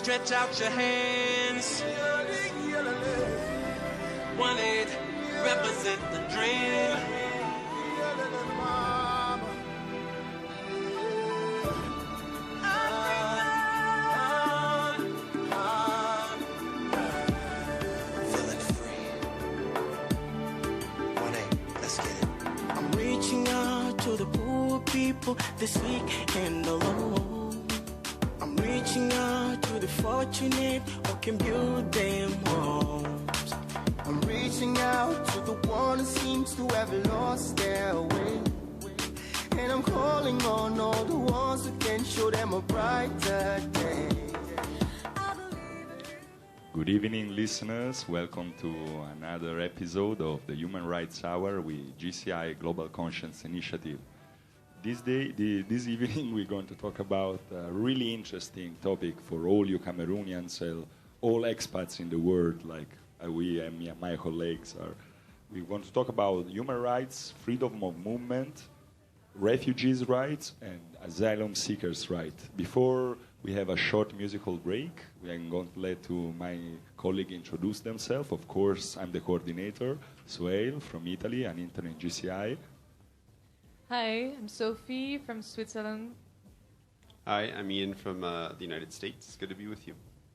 Stretch out your hands. 1-8 represent the dream. Feeling free. 1-8, let's get it. I'm reaching out to the poor people this week and alone. I'm reaching out to the fortunate who can build them homes. I'm reaching out to the one who seems to have lost their way. And I'm calling on all the ones who can show them a brighter day. Good evening, listeners. Welcome to another episode of the Human Rights Hour with GCI Global Conscience Initiative. This evening, we're going to talk about a really interesting topic for all you Cameroonians and all expats in the world, like we and me and my colleagues are. We want to talk about human rights, freedom of movement, refugees' rights, and asylum seekers' rights. Before we have a short musical break, we are going to let my colleague introduce themselves. Of course, I'm the coordinator, Suhail from Italy, an intern in GCI. Hi, I'm Sophie from Switzerland. Hi, I'm Ian from the United States. It's good to be with you.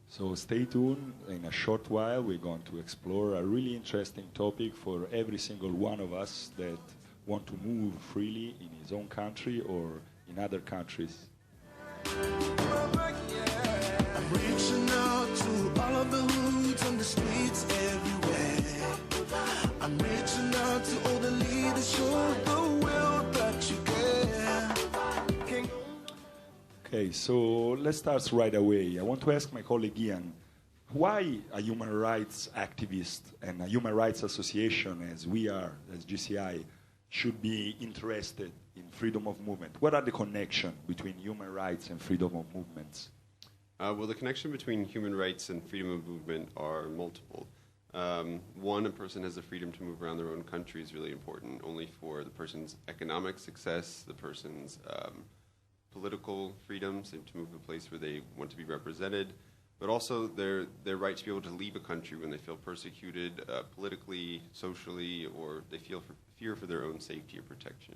So stay tuned. In a short while, we're going to explore a really interesting topic for every single one of us that want to move freely in his own country or in other countries. I'm reaching out to all of the hoods on the streets everywhere. I'm reaching out to all the leaders, show the will that you care. Okay, so let's start right away. I want to ask my colleague Ian, why a human rights activist and a human rights association, as we are, as GCI, should be interested in freedom of movement? What are the connections between human rights and freedom of movements? Well, the connection between human rights and freedom of movement are multiple. One, a person has the freedom to move around their own country is really important, only for the person's economic success, the person's political freedoms, and to move to a place where they want to be represented, but also their right to be able to leave a country when they feel persecuted politically, socially, or they feel fear for their own safety or protection.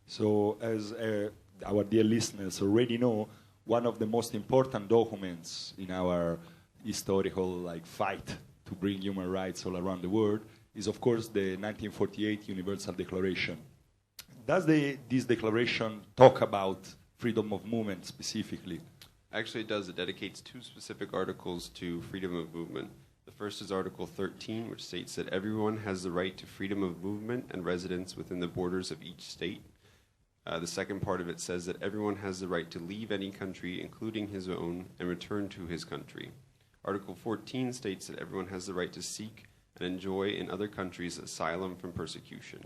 So as our dear listeners already know, one of the most important documents in our historical fight to bring human rights all around the world is, of course, the 1948 Universal Declaration. Does this declaration talk about freedom of movement specifically? Actually, it does. It dedicates 2 specific articles to freedom of movement. The first is Article 13, which states that everyone has the right to freedom of movement and residence within the borders of each state. The second part of it says that everyone has the right to leave any country, including his own, and return to his country. Article 14 states that everyone has the right to seek and enjoy in other countries asylum from persecution.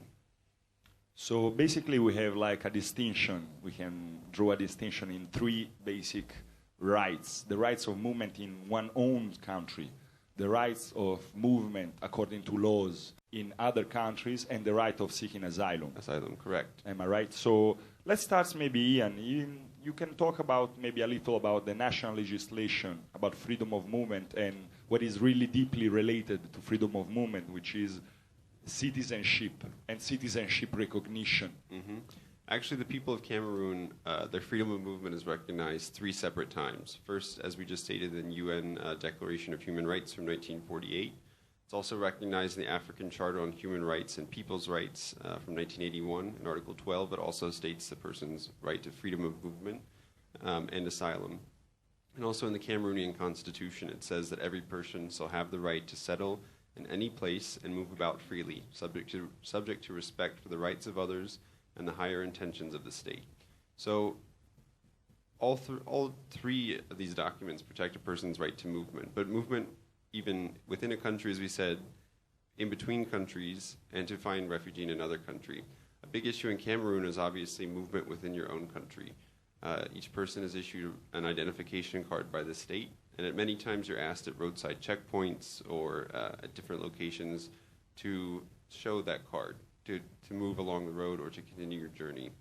So basically we have a distinction. We can draw a distinction in 3 basic rights. The rights of movement in one's own country, the rights of movement according to laws in other countries, and the right of seeking asylum. Asylum, correct. Am I right? So let's start maybe, Ian. You can talk about maybe a little about the national legislation about freedom of movement and what is really deeply related to freedom of movement, which is citizenship and citizenship recognition. Mm-hmm. Actually, the people of Cameroon, their freedom of movement is recognized 3 separate times. First, as we just stated, in the UN Declaration of Human Rights from 1948. It's also recognized in the African Charter on Human Rights and People's Rights from 1981. In Article 12, it also states the person's right to freedom of movement and asylum. And also in the Cameroonian Constitution, it says that every person shall have the right to settle in any place and move about freely, subject to respect for the rights of others and the higher intentions of the state. So all 3 of these documents protect a person's right to movement, but movement even within a country, as we said, in between countries, and to find refuge in another country. A big issue in Cameroon is obviously movement within your own country. Each person is issued an identification card by the state, and at many times you're asked at roadside checkpoints or at different locations to show that card, to move along the road or to continue your journey.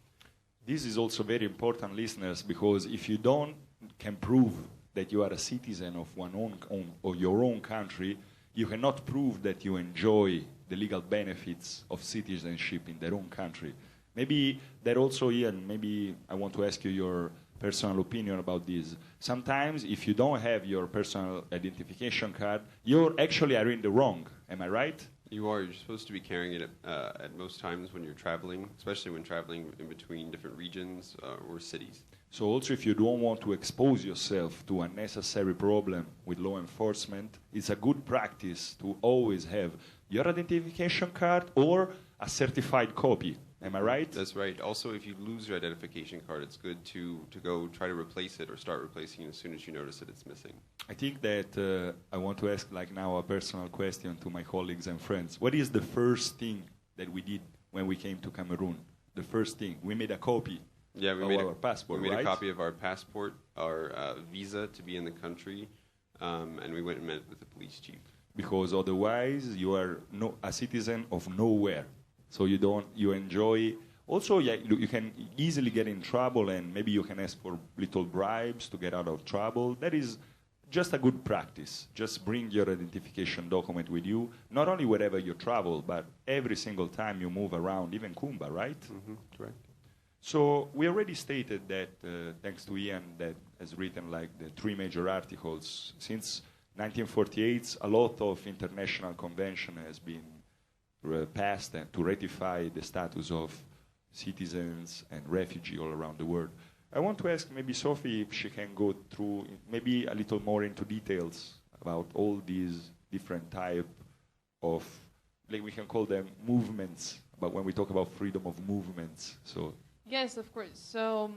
This is also very important, listeners, because if you can prove that you are a citizen of or your own country, you cannot prove that you enjoy the legal benefits of citizenship in their own country. Maybe that also, Ian, maybe I want to ask you your personal opinion about this. Sometimes if you don't have your personal identification card, you actually are in the wrong. Am I right? You are. You're supposed to be carrying it at most times when you're traveling, especially when traveling in between different regions or cities. So also if you don't want to expose yourself to unnecessary problem with law enforcement, it's a good practice to always have your identification card or a certified copy. Am I right? That's right. Also, if you lose your identification card, it's good to go try to replace it or start replacing it as soon as you notice that it's missing. I think that I want to ask like now a personal question to my colleagues and friends. What is the first thing that we did when we came to Cameroon? The first thing, we made a copy of our passport, We made right? a copy of our passport, our visa to be in the country, and we went and met with the police chief. Because otherwise you are a citizen of nowhere. So you enjoy. Also, yeah, you can easily get in trouble, and maybe you can ask for little bribes to get out of trouble. That is just a good practice. Just bring your identification document with you, not only wherever you travel, but every single time you move around, even Kumba, right? Mm-hmm. Correct. So we already stated that, thanks to Ian, that has written like the 3 major articles. Since 1948, a lot of international convention has been passed and to ratify the status of citizens and refugees all around the world. I want to ask maybe Sophie if she can go through maybe a little more into details about all these different type of, like we can call them movements, but when we talk about freedom of movements, so. Yes, of course. So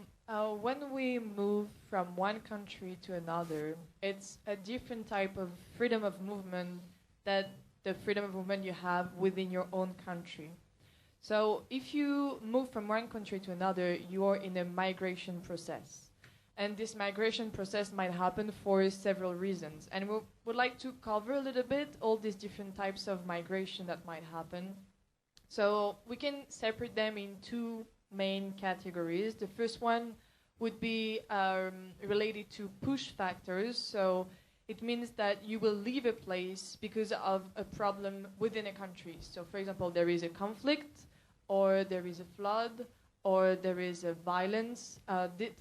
when we move from one country to another, it's a different type of freedom of movement that the freedom of movement you have within your own country. So if you move from one country to another, you are in a migration process. And this migration process might happen for several reasons. And we would like to cover a little bit all these different types of migration that might happen. So we can separate them in 2 main categories. The first one would be related to push factors. So it means that you will leave a place because of a problem within a country. So, for example, there is a conflict, or there is a flood, or there is a violence.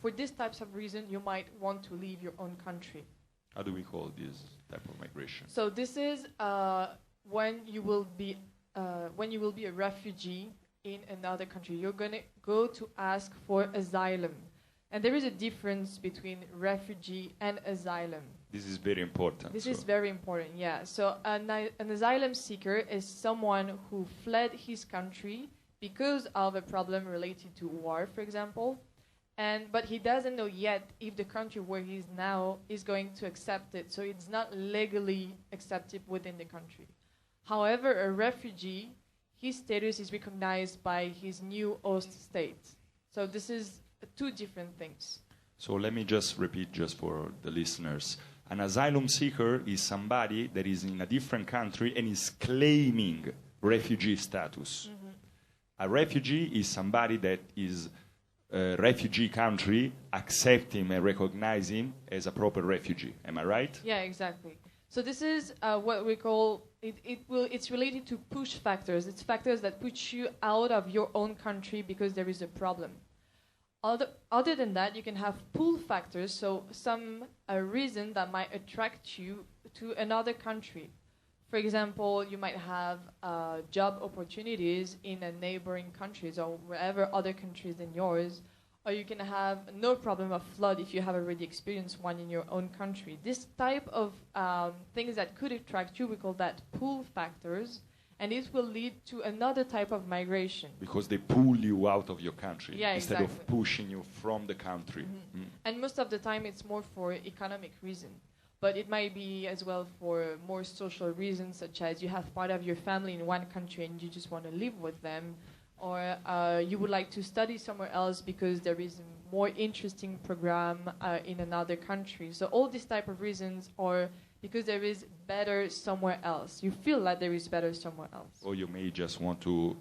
For these types of reasons, you might want to leave your own country. How do we call this type of migration? So this is when you will be a refugee in another country. You're going to go to ask for asylum. And there is a difference between refugee and asylum. This is very important. This is very important, yeah. So an asylum seeker is someone who fled his country because of a problem related to war, for example, but he doesn't know yet if the country where he is now is going to accept it. So it's not legally accepted within the country. However, a refugee, his status is recognized by his new host state. So this is 2 different things. So let me just repeat just for the listeners. An asylum seeker is somebody that is in a different country and is claiming refugee status. Mm-hmm. A refugee is somebody that is a refugee country accept him and recognize him as a proper refugee. Am I right? Yeah, exactly. So this is what we call, it's related to push factors. It's factors that push you out of your own country because there is a problem. Other than that, you can have pull factors, so some reason that might attract you to another country. For example, you might have job opportunities in a neighboring countries or wherever other countries than yours, or you can have no problem of flood if you have already experienced one in your own country. This type of things that could attract you, we call that pull factors. And it will lead to another type of migration. Because they pull you out of your country instead exactly. of pushing you from the country. Mm-hmm. And most of the time it's more for economic reason. But it might be as well for more social reasons, such as you have part of your family in one country and you just want to live with them. Or you would like to study somewhere else because there is a more interesting program in another country. So all these type of reasons are because there is better somewhere else. You feel like there is better somewhere else. Or you may just want to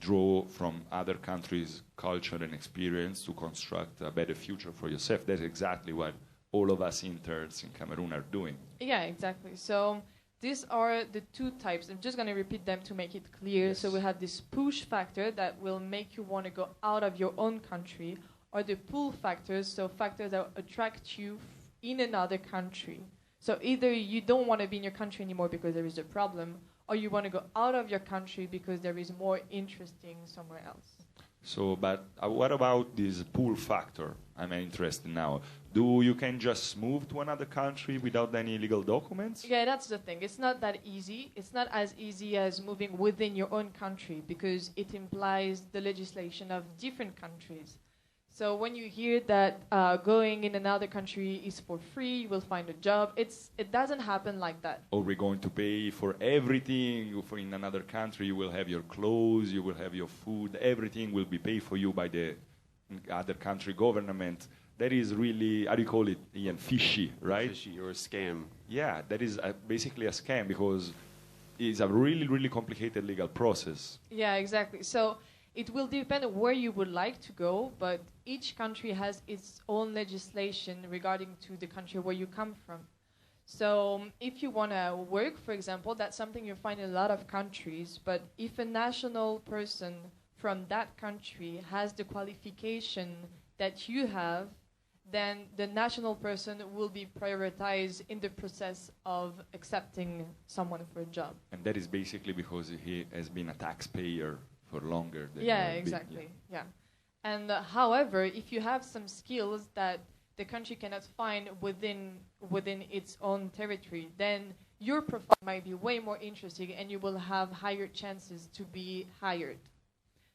draw from other countries' culture and experience to construct a better future for yourself. That's exactly what all of us interns in Cameroon are doing. Yeah, exactly. So these are the two types. I'm just going to repeat them to make it clear. Yes. So we have this push factor that will make you want to go out of your own country, or the pull factors, so factors that attract you in another country. So either you don't want to be in your country anymore because there is a problem, or you want to go out of your country because there is more interesting somewhere else. So, but what about this pull factor? I'm interested now. You can just move to another country without any legal documents? Yeah, that's the thing. It's not that easy. It's not as easy as moving within your own country because it implies the legislation of different countries. So when you hear that going in another country is for free, you will find a job, it doesn't happen like that. Or we're going to pay for everything. For in another country, you will have your clothes, you will have your food, everything will be paid for you by the other country government. That is really, how do you call it, Ian? Fishy, right? Fishy or a scam. Yeah, that is basically a scam because it's a really, really complicated legal process. Yeah, exactly. So it will depend on where you would like to go, but each country has its own legislation regarding to the country where you come from. So if you want to work, for example, that's something you find in a lot of countries, but if a national person from that country has the qualification that you have, then the national person will be prioritized in the process of accepting someone for a job. And that is basically because he has been a taxpayer for longer than Yeah, you have been, exactly. Yeah. And however, if you have some skills that the country cannot find within its own territory, then your profile might be way more interesting and you will have higher chances to be hired.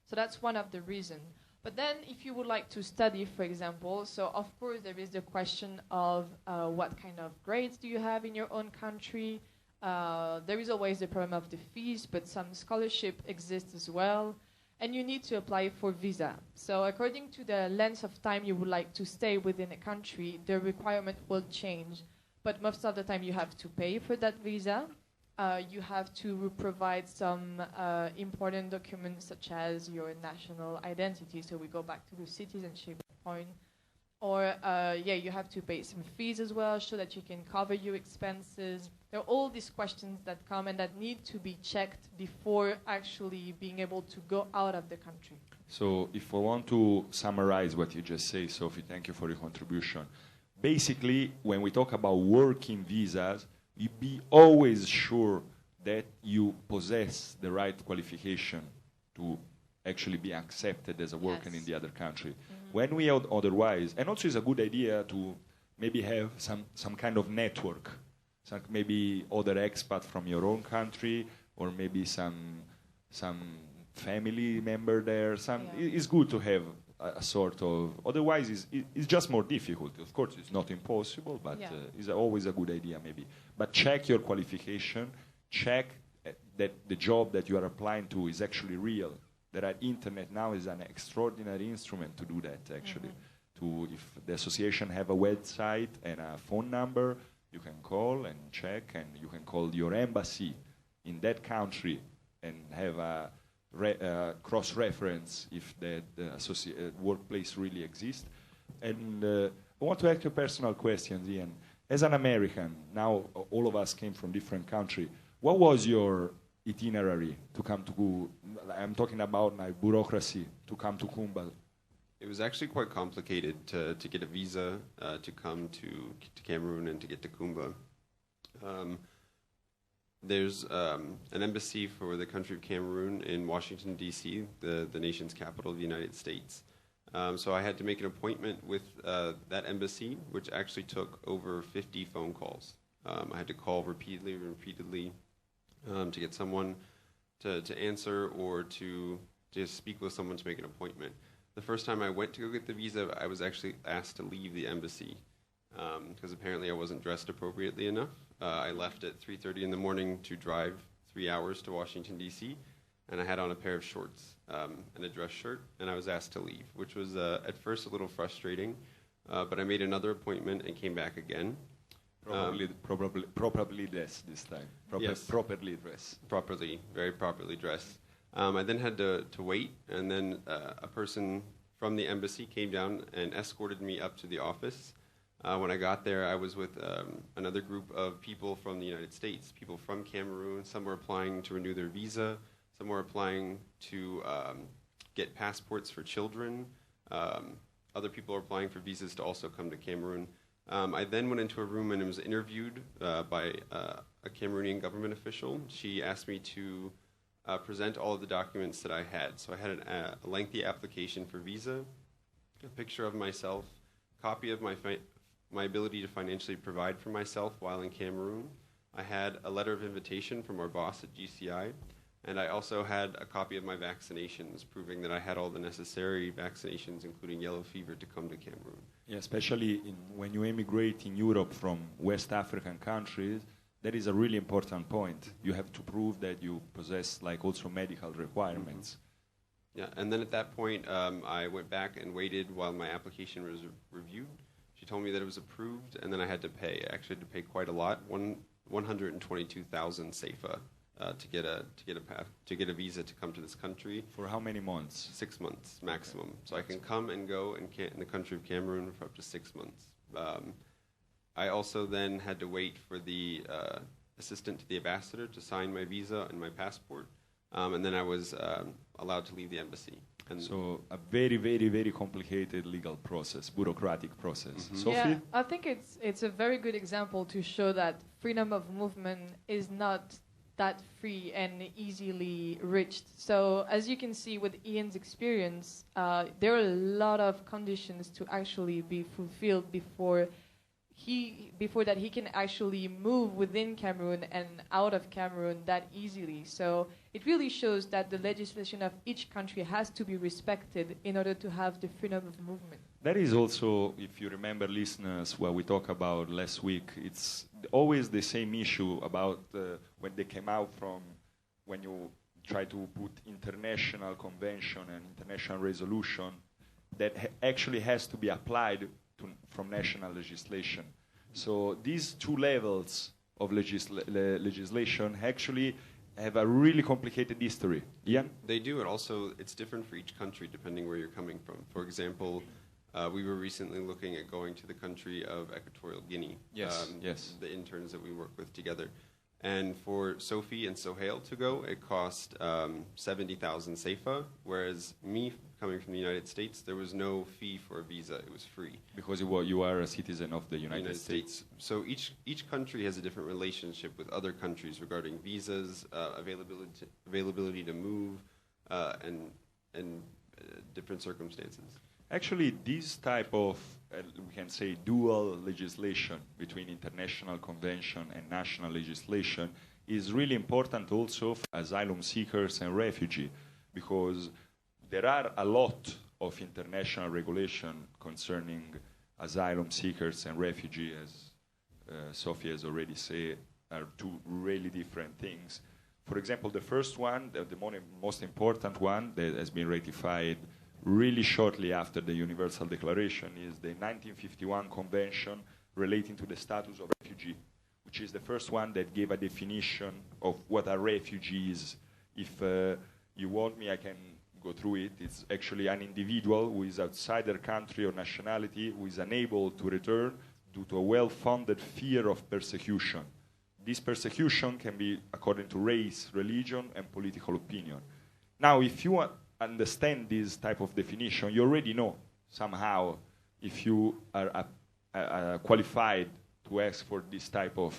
So that's one of the reasons. But then if you would like to study, for example, so of course there is the question of what kind of grades do you have in your own country. There is always the problem of the fees, but some scholarship exists as well. And you need to apply for visa. So according to the length of time you would like to stay within a country, the requirement will change. But most of the time you have to pay for that visa. You have to provide some important documents such as your national identity. So we go back to the citizenship point. Or, you have to pay some fees as well so that you can cover your expenses. There are all these questions that come and that need to be checked before actually being able to go out of the country. So if I want to summarize what you just say, Sophie, thank you for your contribution. Basically, when we talk about working visas, you be always sure that you possess the right qualification to actually be accepted as a worker in the other country. When we otherwise, and also it's a good idea to maybe have some kind of network, maybe other expats from your own country, or maybe some family member there. It's good to have a sort of, otherwise it's just more difficult. Of course, it's not impossible, but it's always a good idea maybe. But check your qualification, check that the job that you are applying to is actually real. That internet now is an extraordinary instrument to do that, actually. If the association have a website and a phone number, you can call and check, and you can call your embassy in that country and have a cross-reference if the workplace really exists. And I want to ask you personal questions, Ian. As an American, now all of us came from different countries. What was your itinerary to come to, I'm talking about my bureaucracy, to come to Kumba? It was actually quite complicated to get a visa to come to Cameroon and to get to Kumba. There's an embassy for the country of Cameroon in Washington, D.C., the nation's capital of the United States. So I had to make an appointment with that embassy, which actually took over 50 phone calls. I had to call repeatedly to get someone to answer or to just speak with someone to make an appointment. The first time I went to go get the visa, I was actually asked to leave the embassy because apparently I wasn't dressed appropriately enough. I left at 3:30 in the morning to drive 3 hours to Washington, D.C., and I had on a pair of shorts and a dress shirt, and I was asked to leave, which was at first a little frustrating, but I made another appointment and came back again. Properly dressed this time. Yes. Properly dressed. Very properly dressed. I then had to wait, and then a person from the embassy came down and escorted me up to the office. When I got there, I was with another group of people from the United States, people from Cameroon. Some were applying to renew their visa. Some were applying to get passports for children. Other people are applying for visas to also come to Cameroon. I then went into a room and was interviewed by a Cameroonian government official. She asked me to present all of the documents that I had. So I had a lengthy application for visa, a picture of myself, copy of my ability to financially provide for myself while in Cameroon. I had a letter of invitation from our boss at GCI, and I also had a copy of my vaccinations proving that I had all the necessary vaccinations, including yellow fever, to come to Cameroon. Yeah, especially when you immigrate in Europe from West African countries, that is a really important point. You have to prove that you possess like also medical requirements. Yeah, and then at that point, I went back and waited while my application was reviewed. She told me that it was approved, and then I had to pay. I actually had to pay quite a lot, 122,000 SEFA, to get a visa to come to this country. For how many months? 6 months maximum. So I can come and go in the country of Cameroon for up to 6 months. I also then had to wait for the assistant to the ambassador to sign my visa and my passport, and then I was allowed to leave the embassy. And so a very, very, very complicated legal process, bureaucratic process. Sophie? Yeah, I think it's a very good example to show that freedom of movement is not that free and easily reached. So as you can see with Ian's experience, there are a lot of conditions to actually be fulfilled before that he can actually move within Cameroon and out of Cameroon that easily. So it really shows that the legislation of each country has to be respected in order to have the freedom of movement. That is also, if you remember, listeners, what we talked about last week, it's always the same issue about when they came out from, when you try to put international convention and international resolution that actually has to be applied from national legislation. So these two levels of legislation actually have a really complicated history. Ian? They do, and also it's different for each country depending where you're coming from. For example, we were recently looking at going to the country of Equatorial Guinea. Yes. The interns that we work with together. And for Sophie and Sohail to go, it cost 70,000 SEFA, whereas me coming from the United States, there was no fee for a visa. It was free. Because you are a citizen of the United States. So each country has a different relationship with other countries regarding visas, availability to move, and different circumstances. Actually, this type of, we can say, dual legislation between international convention and national legislation is really important also for asylum seekers and refugees, because there are a lot of international regulation concerning asylum seekers and refugees, as Sophie has already said, are two really different things. For example, the first one, the most important one that has been ratified really shortly after the Universal Declaration is the 1951 Convention relating to the status of refugee, which is the first one that gave a definition of what a refugee is. If you want me, I can go through it. It's actually an individual who is outside their country or nationality who is unable to return due to a well-founded fear of persecution. This persecution can be according to race, religion, and political opinion. Now, if you understand this type of definition, you already know somehow if you are qualified to ask for this type of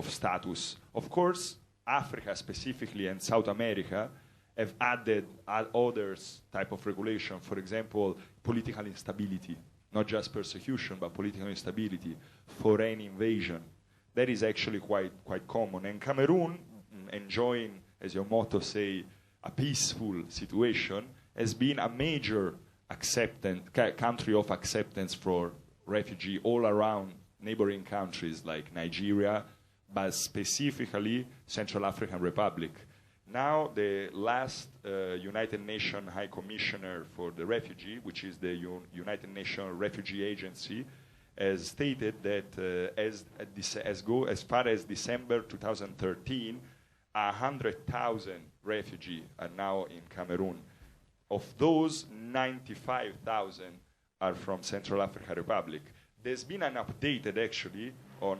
status. Of course, Africa specifically and South America have added others type of regulation. For example, political instability, not just persecution, but political instability, foreign invasion. That is actually quite common. And Cameroon, enjoying, as your motto say, a peaceful situation, has been a major country of acceptance for refugees all around neighboring countries like Nigeria, but specifically Central African Republic. Now the last United Nations High Commissioner for the Refugee, which is the United Nations Refugee Agency, has stated that as far as December 2013, 100,000 refugees are now in Cameroon. Of those, 95,000 are from Central African Republic. there's been an updated actually on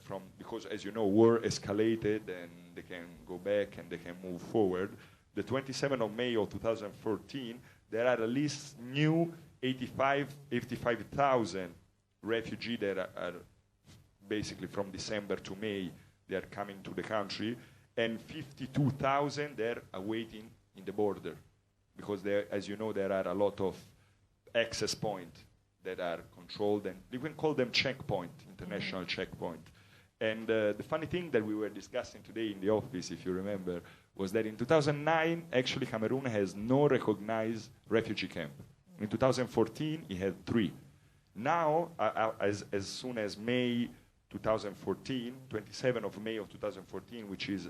from, because as you know, war escalated and they can go back and they can move forward. The 27th of May of 2014, there are at least new 85,000 refugees that are basically from December to May, they are coming to the country, and 52,000 they're awaiting in the border, because there, as you know, there are a lot of access points that are controlled, and you can call them checkpoint, international checkpoint. And the funny thing that we were discussing today in the office, if you remember, was that in 2009, actually Cameroon has no recognized refugee camp. In 2014, it had 3. Now, as soon as May 2014, 27th of May of 2014, which is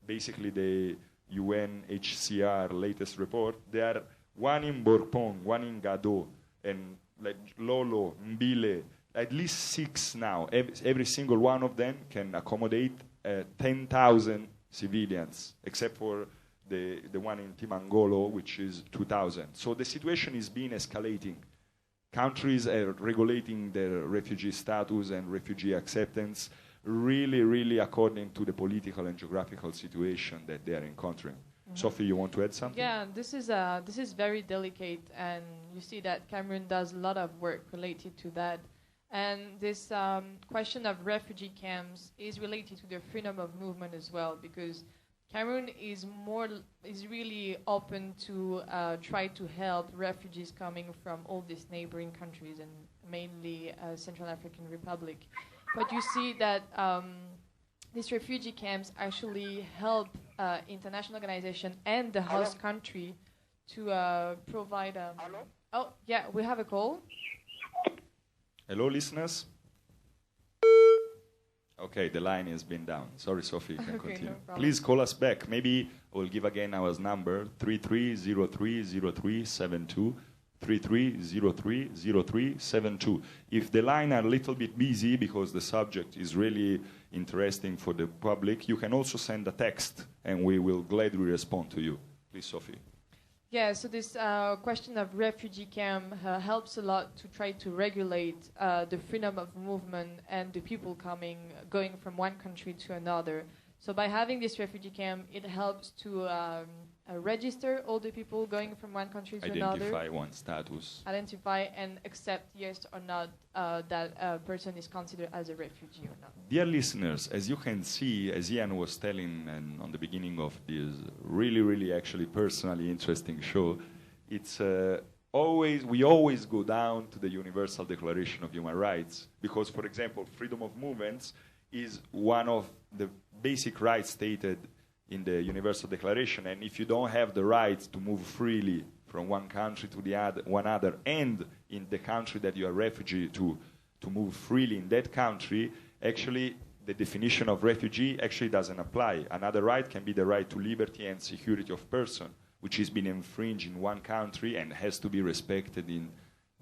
basically the UNHCR latest report, there are 1 in Borpong, 1 in Gado, and like Lolo, Mbile, at least 6 now. Every single one of them can accommodate 10,000 civilians, except for the one in Timangolo, which is 2,000. So the situation is being escalating. Countries are regulating their refugee status and refugee acceptance really according to the political and geographical situation that they are encountering. Sophie, you want to add something? Yeah, this is very delicate, and you see that Cameroon does a lot of work related to that. And this question of refugee camps is related to the freedom of movement as well, because Cameroon is really open to try to help refugees coming from all these neighboring countries, and mainly Central African Republic. But you see that these refugee camps actually help international organization and the host country to provide. Oh, yeah, we have a call. Hello, listeners. Okay, the line has been down. Sorry, Sophie, you can continue. No problem. Please call us back. Maybe we'll give again our number, 33030372, 33030372. If the line are a little bit busy because the subject is really interesting for the public, you can also send a text and we will gladly respond to you. Please, Sophie. Yeah, so this question of refugee camp helps a lot to try to regulate the freedom of movement and the people going from one country to another. So by having this refugee camp, it helps to register all the people going from one country to another. Identify one status. Identify and accept, yes or not, that a person is considered as a refugee or not. Dear listeners, as you can see, as Ian was telling on the beginning of this really actually personally interesting show, it's we always go down to the Universal Declaration of Human Rights because, for example, freedom of movements is one of the basic rights stated in the Universal Declaration, and if you don't have the right to move freely from one country to the other, and in the country that you are refugee to move freely in that country, actually the definition of refugee actually doesn't apply. Another right can be the right to liberty and security of person, which has been infringed in one country and has to be respected in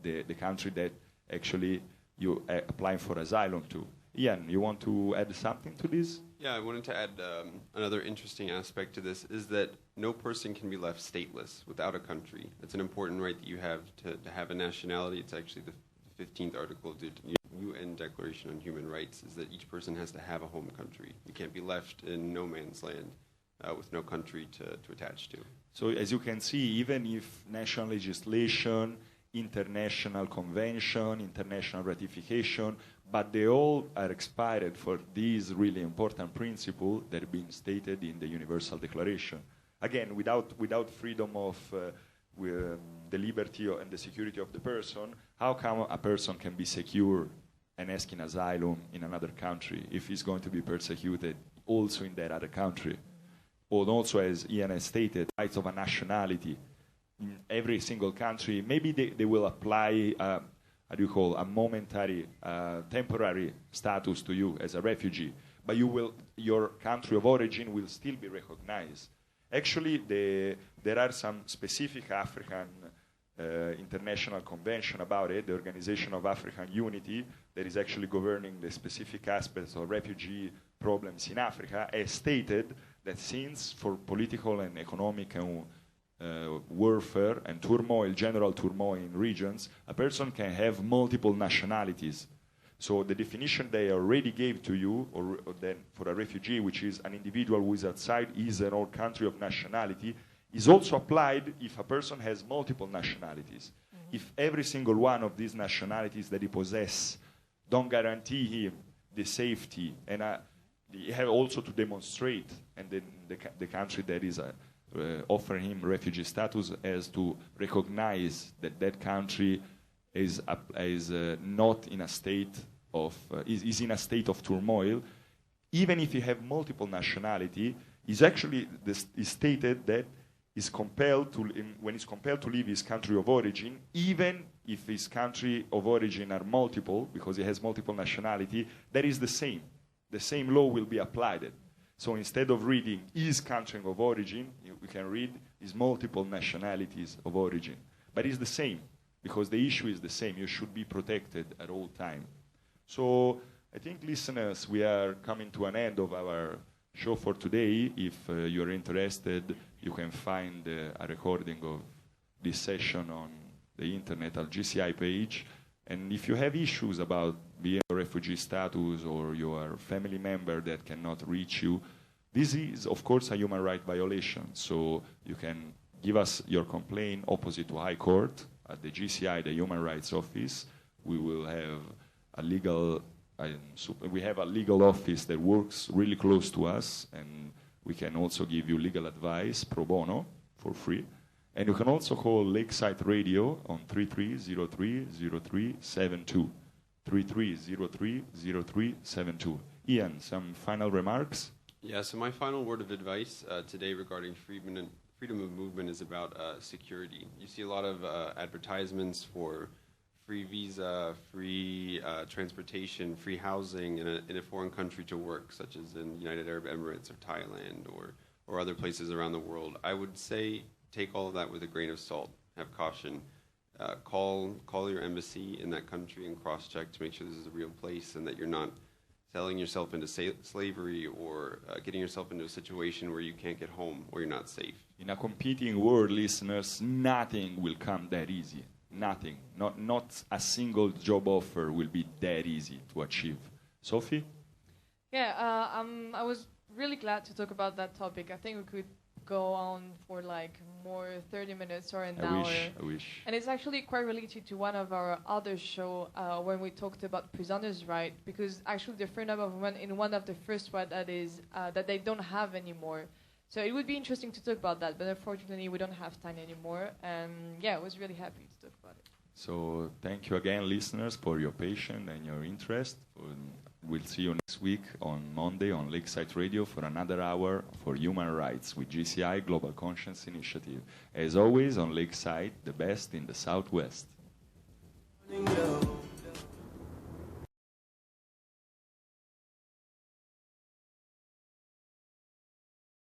the country that actually you applying for asylum to. Ian, you want to add something to this? Yeah, I wanted to add another interesting aspect to this is that no person can be left stateless without a country. It's an important right that you have to have a nationality. It's actually the 15th article of the UN Declaration on Human Rights is that each person has to have a home country. You can't be left in no man's land with no country to attach to. So as you can see, even if national legislation, international convention, international ratification, but they all are expired for these really important principles that have been stated in the Universal Declaration. Again, without freedom of the liberty and the security of the person, how come a person can be secure and asking asylum in another country if he's going to be persecuted also in that other country? Or also, as Ian has stated, rights of a nationality. In every single country, maybe they will apply a momentary, temporary status to you as a refugee, but your country of origin will still be recognized. Actually, there are some specific African international convention about it, the Organization of African Unity, that is actually governing the specific aspects of refugee problems in Africa, has stated that since for political and economic and warfare and turmoil, general turmoil in regions, a person can have multiple nationalities. So the definition they already gave to you, or then for a refugee, which is an individual who is outside his or her country of nationality, is also applied if a person has multiple nationalities. If every single one of these nationalities that he possesses don't guarantee him the safety, and he have also to demonstrate, and then the country that is offering him refugee status has to recognize that that country is not in a state of is in a state of turmoil. Even if you have multiple nationality, is actually is stated that is compelled to when he's compelled to leave his country of origin, even if his country of origin are multiple, because he has multiple nationality, that is the same. The same law will be applied. So instead of reading his country of origin, we can read his multiple nationalities of origin. But it's the same, because the issue is the same. You should be protected at all time. So I think, listeners, we are coming to an end of our show for today. If you're interested, you can find a recording of this session on the internet at GCI page. And if you have issues about being a refugee status or your family member that cannot reach you, this is, of course, a human rights violation. So you can give us your complaint opposite to High Court at the GCI, the Human Rights Office. We will have a legal we have a legal office that works really close to us, and we can also give you legal advice pro bono for free. And you can also call Lakeside Radio on 3303-0372. 3303-0372. Ian, some final remarks? Yeah, so my final word of advice today regarding freedom of movement is about security. You see a lot of advertisements for free visa, free transportation, free housing in a foreign country to work, such as in United Arab Emirates or Thailand or other places around the world. I would say take all of that with a grain of salt. Have caution. Call your embassy in that country and cross-check to make sure this is a real place and that you're not selling yourself into slavery or getting yourself into a situation where you can't get home or you're not safe. In a competing world, listeners, nothing will come that easy. Nothing. Not a single job offer will be that easy to achieve. Sophie? Yeah, I was really glad to talk about that topic. I think we could go on for like more 30 minutes or an hour. I wish. And it's actually quite related to one of our other show when we talked about prisoners' rights, because actually the freedom of movement in one of the first one that is that they don't have anymore. So it would be interesting to talk about that, but unfortunately we don't have time anymore. And yeah, I was really happy to talk about it. So thank you again, listeners, for your patience and your interest. We'll see you next week on Monday on Lakeside Radio for another hour for human rights with GCI Global Conscience Initiative. As always, on Lakeside, the best in the Southwest.